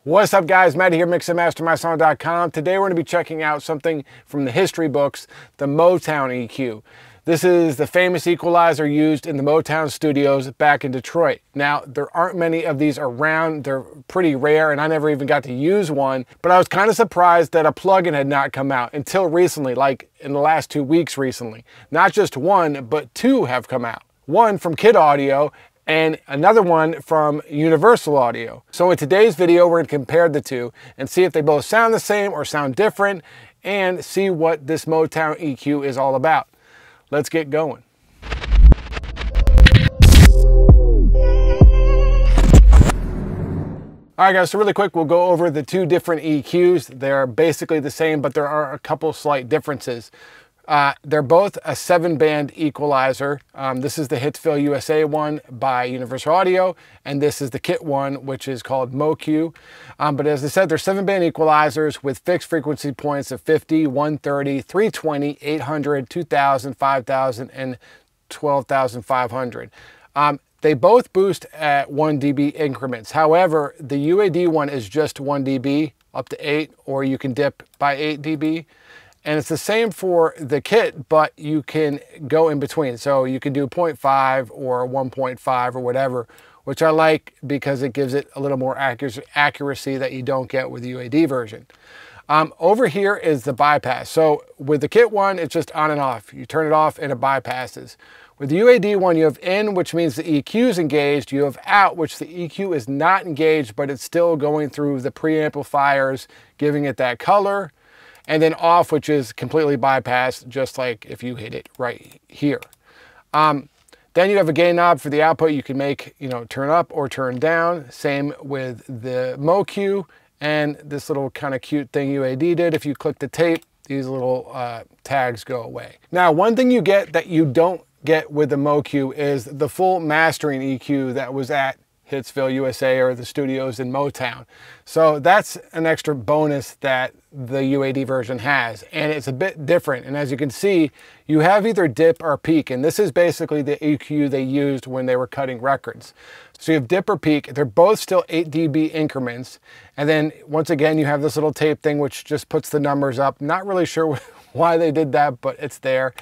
What's up, guys? Matty here, mixandmastermysong.com. Today we're going to be checking out something from the history books, the Motown EQ. This is the famous equalizer used in the Motown studios back in Detroit. Now, there aren't many of these around. They're pretty rare, and I never even got to use one. But I was kind of surprised that a plugin had not come out until recently, like in the last 2 weeks recently. Not just one, but two have come out. One from Kid Audio, and another one from Universal Audio. So in today's video, we're going to compare the two and see if they both sound the same or sound different, and see what this Motown EQ is all about. Let's get going. All right, guys, so really quick, we'll go over the two different EQs. They're basically the same, but there are a couple slight differences. They're both a 7-band equalizer. This is the Hitsville USA one by Universal Audio, and this is the Kit one, which is called MoQ. But as I said, they're 7-band equalizers with fixed frequency points of 50, 130, 320, 800, 2000, 5000, and 12,500. They both boost at 1 dB increments. However, the UAD one is just 1 dB up to 8, or you can dip by 8 dB. And it's the same for the Kit, but you can go in between. So you can do 0.5 or 1.5 or whatever, which I like because it gives it a little more accuracy that you don't get with the UAD version. Over here is the bypass. So with the Kit one, it's just on and off. You turn it off and it bypasses. With the UAD one, you have in, which means the EQ is engaged. You have out, which the EQ is not engaged, but it's still going through the preamplifiers, giving it that color. And then off, which is completely bypassed, just like if you hit it right here. Then you have a gain knob for the output. You can make, turn up or turn down. Same with the MoQ and this little kind of cute thing UAD did. If you click the tape, these little tags go away. Now, one thing you get that you don't get with the MoQ is the full mastering EQ that was at Hitsville USA or the studios in Motown. So that's an extra bonus that the UAD version has, and it's a bit different. And as you can see, you have either dip or peak, and this is basically the EQ they used when they were cutting records. So you have dip or peak. They're both still 8 dB increments. And then once again, you have this little tape thing which just puts the numbers up. Not really sure why they did that, but it's there.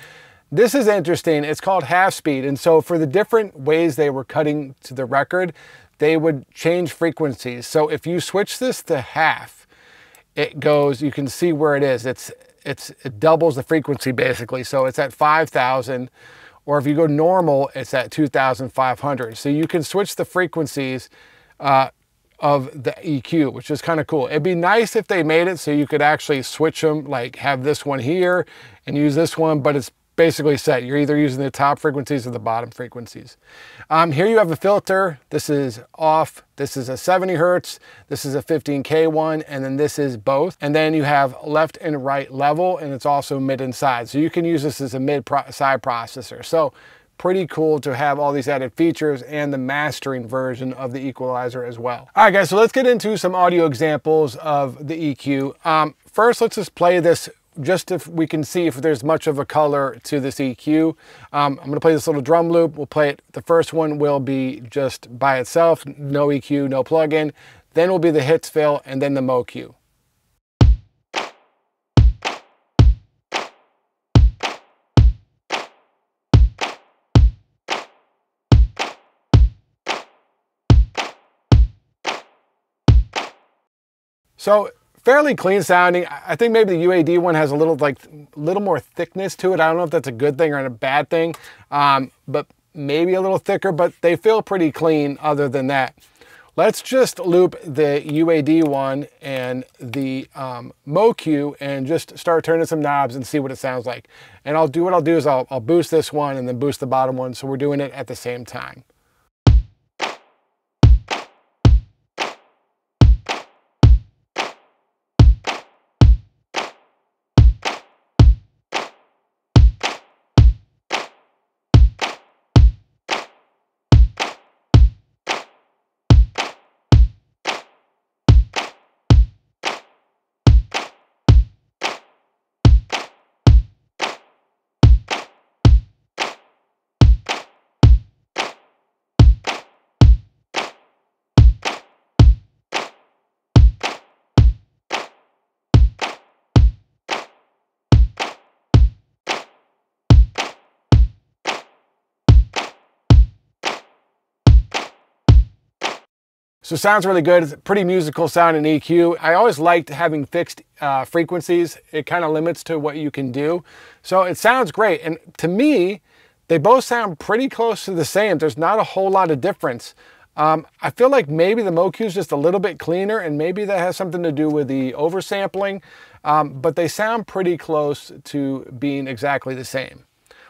This is interesting. It's called half speed. And so for the different ways they were cutting to the record, they would change frequencies. So if you switch this to half, it goes, you can see where it is. It doubles the frequency basically. So it's at 5,000, or if you go normal, it's at 2,500. So you can switch the frequencies of the EQ, which is kind of cool. It'd be nice if they made it so you could actually switch them, like have this one here and use this one, but it's basically set. You're either using the top frequencies or the bottom frequencies. Here you have a filter. This is off. This is a 70 Hertz. This is a 15K one, and then this is both. And then you have left and right level, and it's also mid and side. So you can use this as a mid-side processor. So pretty cool to have all these added features and the mastering version of the equalizer as well. All right, guys, so let's get into some audio examples of the EQ. First, let's just play this just if we can see if there's much of a color to this EQ. I'm going to play this little drum loop. We'll play it. The first one will be just by itself, no EQ, no plugin. Then will be the Hitsville and then the MoQ. So fairly clean sounding. I think maybe the UAD one has a little more thickness to it. I don't know if that's a good thing or a bad thing, but maybe a little thicker, but they feel pretty clean other than that. Let's just loop the UAD one and the MoQ and just start turning some knobs and see what it sounds like. And what I'll do is I'll boost this one and then boost the bottom one, so we're doing it at the same time. So it sounds really good. It's a pretty musical sound in EQ. I always liked having fixed frequencies. It kind of limits to what you can do. So it sounds great. And to me, they both sound pretty close to the same. There's not a whole lot of difference. I feel like maybe the MoQ is just a little bit cleaner, and maybe that has something to do with the oversampling, but they sound pretty close to being exactly the same.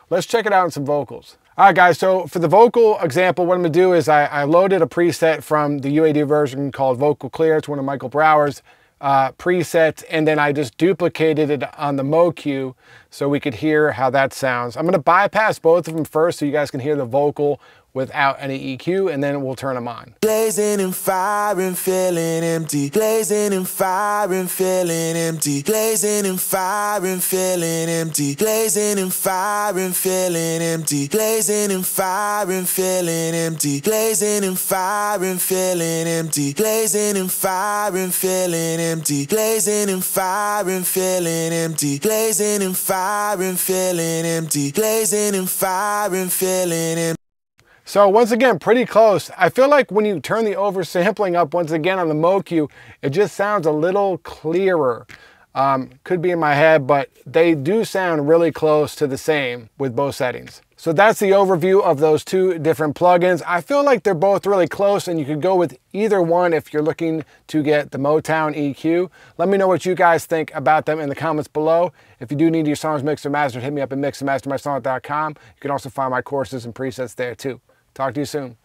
Let's check it out in some vocals. All right, guys, so for the vocal example, what I'm gonna do is I loaded a preset from the UAD version called Vocal Clear. It's one of Michael Brower's presets, and then I just duplicated it on the MoQ so we could hear how that sounds. I'm gonna bypass both of them first so you guys can hear the vocal without any EQ, and then we'll turn them on. Blazing and fire and feeling empty. Blazing and fire and feeling empty. Blazing and fire and feeling empty. Blazing and fire and feeling empty. Blazing and fire and feeling empty. Blazing and fire and feeling empty. Blazing and fire and feeling empty. Blazing and fire and feeling empty. Blazing and fire and feeling empty. Blazing and fire and feeling empty. So once again, pretty close. I feel like when you turn the oversampling up once again on the MoQ, it just sounds a little clearer. Could be in my head, but they do sound really close to the same with both settings. So that's the overview of those two different plugins. I feel like they're both really close, and you could go with either one if you're looking to get the Motown EQ. Let me know what you guys think about them in the comments below. If you do need your songs mixed or mastered, hit me up at mixandmastermysong.com. You can also find my courses and presets there too. Talk to you soon.